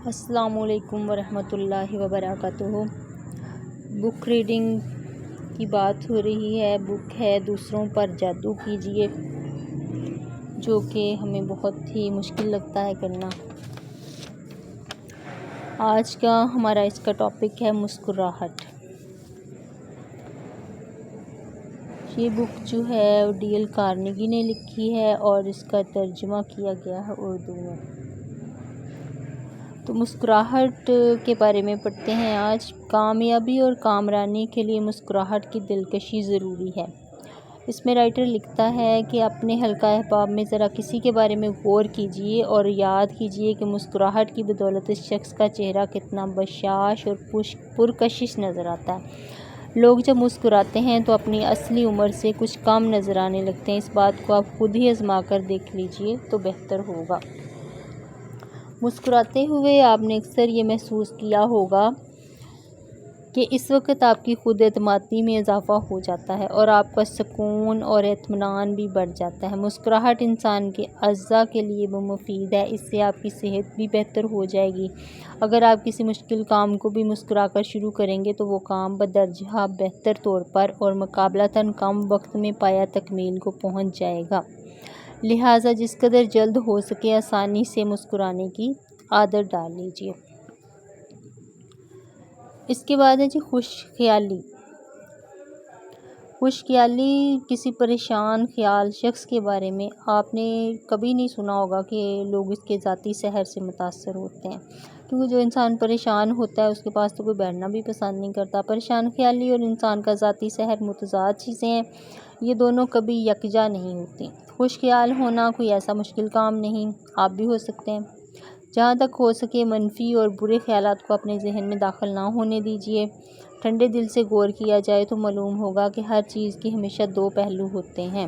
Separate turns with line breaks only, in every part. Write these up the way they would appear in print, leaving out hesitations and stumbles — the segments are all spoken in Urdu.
السلام علیکم ورحمۃ اللہ وبرکاتہ۔ بک ریڈنگ کی بات ہو رہی ہے۔ بک ہے دوسروں پر جادو کیجیے، جو کہ ہمیں بہت ہی مشکل لگتا ہے کرنا۔ آج کا ہمارا اس کا ٹاپک ہے مسکراہٹ۔ یہ بک جو ہے ڈی ایل کارنیگی نے لکھی ہے اور اس کا ترجمہ کیا گیا ہے اردو میں۔ تو مسکراہٹ کے بارے میں پڑھتے ہیں آج۔ کامیابی اور کامرانی کے لیے مسکراہٹ کی دلکشی ضروری ہے۔ اس میں رائٹر لکھتا ہے کہ اپنے حلقہ احباب میں ذرا کسی کے بارے میں غور کیجیے اور یاد کیجیے کہ مسکراہٹ کی بدولت اس شخص کا چہرہ کتنا بشاش اور پرکشش نظر آتا ہے۔ لوگ جب مسکراتے ہیں تو اپنی اصلی عمر سے کچھ کم نظر آنے لگتے ہیں۔ اس بات کو آپ خود ہی آزما کر دیکھ لیجیے تو بہتر ہوگا۔ مسکراتے ہوئے آپ نے اکثر یہ محسوس کیا ہوگا کہ اس وقت آپ کی خود اعتمادی میں اضافہ ہو جاتا ہے اور آپ کا سکون اور اطمینان بھی بڑھ جاتا ہے۔ مسکراہٹ انسان کے اعضاء کے لیے بھی مفید ہے۔ اس سے آپ کی صحت بھی بہتر ہو جائے گی۔ اگر آپ کسی مشکل کام کو بھی مسکرا کر شروع کریں گے تو وہ کام بدرجہ بہتر طور پر اور مقابلتاً کم وقت میں پایہ تکمیل کو پہنچ جائے گا۔ لہٰذا جس قدر جلد ہو سکے آسانی سے مسکرانے کی عادت ڈال لیجیے۔ اس کے بعد ہے خوش خیالی۔ خوش خیالی کسی پریشان خیال شخص کے بارے میں آپ نے کبھی نہیں سنا ہوگا کہ لوگ اس کے ذاتی سحر سے متاثر ہوتے ہیں، کیونکہ جو انسان پریشان ہوتا ہے اس کے پاس تو کوئی بیٹھنا بھی پسند نہیں کرتا۔ پریشان خیالی اور انسان کا ذاتی سحر متضاد چیزیں ہیں، یہ دونوں کبھی یکجا نہیں ہوتی۔ خوش خیال ہونا کوئی ایسا مشکل کام نہیں، آپ بھی ہو سکتے ہیں۔ جہاں تک ہو سکے منفی اور برے خیالات کو اپنے ذہن میں داخل نہ ہونے دیجیے۔ ٹھنڈے دل سے غور کیا جائے تو معلوم ہوگا کہ ہر چیز کے ہمیشہ دو پہلو ہوتے ہیں،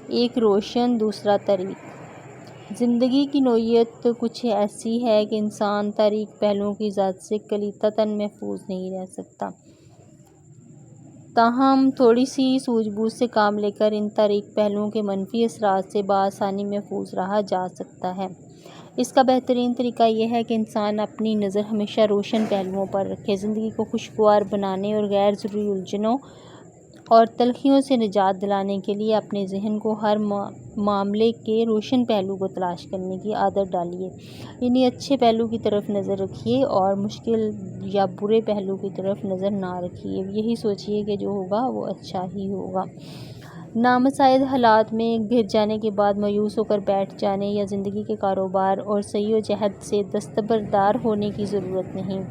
ایک روشن، دوسرا تاریک۔ زندگی کی نوعیت کچھ ایسی ہے کہ انسان تاریک پہلوؤں کی ذات سے قلیتاً محفوظ نہیں رہ سکتا، تاہم تھوڑی سی سوجھ بوجھ سے کام لے کر ان تاریک پہلوؤں کے منفی اثرات سے بآسانی محفوظ رہا جا سکتا ہے۔ اس کا بہترین طریقہ یہ ہے کہ انسان اپنی نظر ہمیشہ روشن پہلوؤں پر رکھے۔ زندگی کو خوشگوار بنانے اور غیر ضروری الجھنوں اور تلخیوں سے نجات دلانے کے لیے اپنے ذہن کو ہر معاملے کے روشن پہلو کو تلاش کرنے کی عادت ڈالیے، یعنی اچھے پہلو کی طرف نظر رکھیے اور مشکل یا برے پہلو کی طرف نظر نہ رکھیے۔ یہی سوچیے کہ جو ہوگا وہ اچھا ہی ہوگا۔ نامساعد حالات میں گر جانے کے بعد مایوس ہو کر بیٹھ جانے یا زندگی کے کاروبار اور سعی و جہد سے دستبردار ہونے کی ضرورت نہیں۔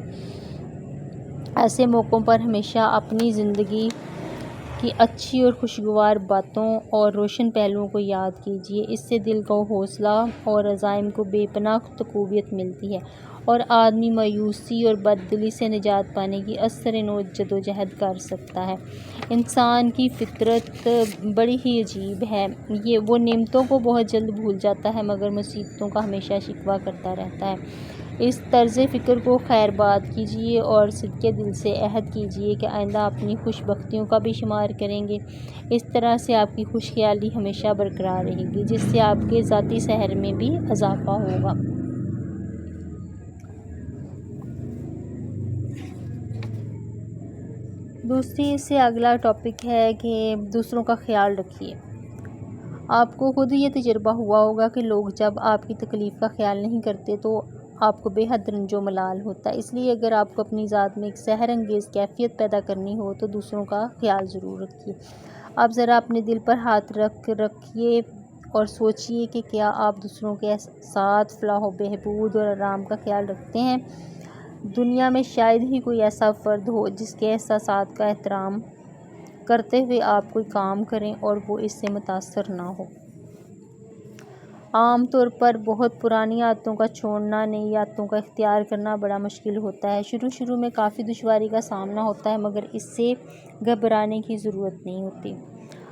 ایسے موقعوں پر ہمیشہ اپنی زندگی کی اچھی اور خوشگوار باتوں اور روشن پہلوؤں کو یاد کیجیے۔ اس سے دل کو حوصلہ اور عزائم کو بے پناہ تقویت ملتی ہے اور آدمی مایوسی اور بددلی سے نجات پانے کی اثر نو جدوجہد کر سکتا ہے۔ انسان کی فطرت بڑی ہی عجیب ہے، وہ نعمتوں کو بہت جلد بھول جاتا ہے مگر مصیبتوں کا ہمیشہ شکوہ کرتا رہتا ہے۔ اس طرز فکر کو خیر باد کیجیے اور صدقے دل سے عہد کیجیے کہ آئندہ اپنی خوش بختیوں کا بھی شمار کریں گے۔ اس طرح سے آپ کی خوش خیالی ہمیشہ برقرار رہے گی، جس سے آپ کے ذاتی سحر میں بھی اضافہ ہوگا۔ دوسری اس سے اگلا ٹاپک ہے کہ دوسروں کا خیال رکھیے۔ آپ کو خود یہ تجربہ ہوا ہوگا کہ لوگ جب آپ کی تکلیف کا خیال نہیں کرتے تو آپ کو بے حد رنج و ملال ہوتا ہے۔ اس لیے اگر آپ کو اپنی ذات میں ایک سحر انگیز کیفیت پیدا کرنی ہو تو دوسروں کا خیال ضرور رکھیے۔ آپ ذرا اپنے دل پر ہاتھ رکھیے اور سوچیے کہ کیا آپ دوسروں کے ساتھ فلاح و بہبود اور آرام کا خیال رکھتے ہیں۔ دنیا میں شاید ہی کوئی ایسا فرد ہو جس کے احساسات کا احترام کرتے ہوئے آپ کوئی کام کریں اور وہ اس سے متاثر نہ ہو۔ عام طور پر بہت پرانی عادتوں کا چھوڑنا نئی عادتوں کا اختیار کرنا بڑا مشکل ہوتا ہے۔ شروع میں کافی دشواری کا سامنا ہوتا ہے مگر اس سے گھبرانے کی ضرورت نہیں ہوتی۔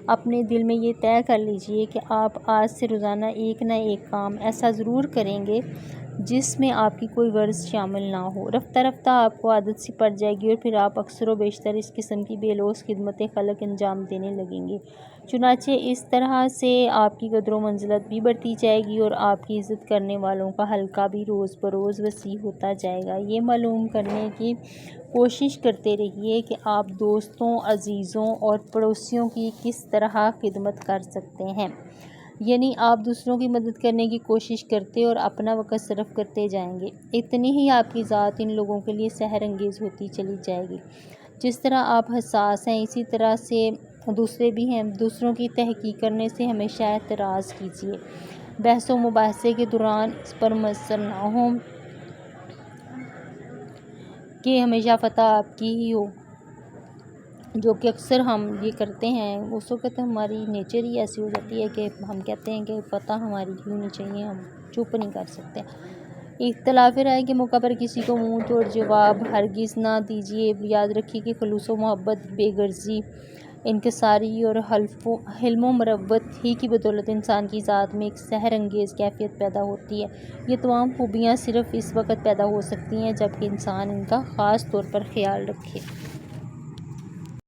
اپنے دل میں یہ طے کر لیجیے کہ آپ آج سے روزانہ ایک نہ ایک کام ایسا ضرور کریں گے جس میں آپ کی کوئی غرض شامل نہ ہو۔ رفتہ رفتہ آپ کو عادت سی پڑ جائے گی اور پھر آپ اکثر و بیشتر اس قسم کی بے لوث خدمت خلق انجام دینے لگیں گے۔ چنانچہ اس طرح سے آپ کی قدر و منزلت بھی بڑھتی جائے گی اور آپ کی عزت کرنے والوں کا حلقہ بھی روز بروز وسیع ہوتا جائے گا۔ یہ معلوم کرنے کی کوشش کرتے رہیے کہ آپ دوستوں، عزیزوں اور پڑوسیوں کی کس طرح خدمت کر سکتے ہیں، یعنی آپ دوسروں کی مدد کرنے کی کوشش کرتے اور اپنا وقت صرف کرتے جائیں گے، اتنی ہی آپ کی ذات ان لوگوں کے لیے سحر انگیز ہوتی چلی جائے گی۔ جس طرح آپ حساس ہیں اسی طرح سے دوسرے بھی ہیں۔ دوسروں کی تحقیق کرنے سے ہمیشہ احتراز کیجیے۔ بحث و مباحثے کے دوران اس پر مصر نہ ہوں کہ ہمیشہ فتح آپ کی ہی ہو، جو کہ اکثر ہم یہ کرتے ہیں۔ اس وقت ہماری نیچر ہی ایسی ہو جاتی ہے کہ ہم کہتے ہیں کہ فتح ہماری ہی ہونی چاہیے، ہم چپ نہیں کر سکتے۔ اختلاف رائے کے موقع پر کسی کو منہ توڑ جواب ہرگز نہ دیجیے۔ یاد رکھیے کہ خلوص و محبت، بے غرضی، انکساری اور حلم و مروت ہی کی بدولت انسان کی ذات میں ایک سحر انگیز کیفیت پیدا ہوتی ہے۔ یہ تمام خوبیاں صرف اس وقت پیدا ہو سکتی ہیں جبکہ انسان ان کا خاص طور پر خیال رکھے۔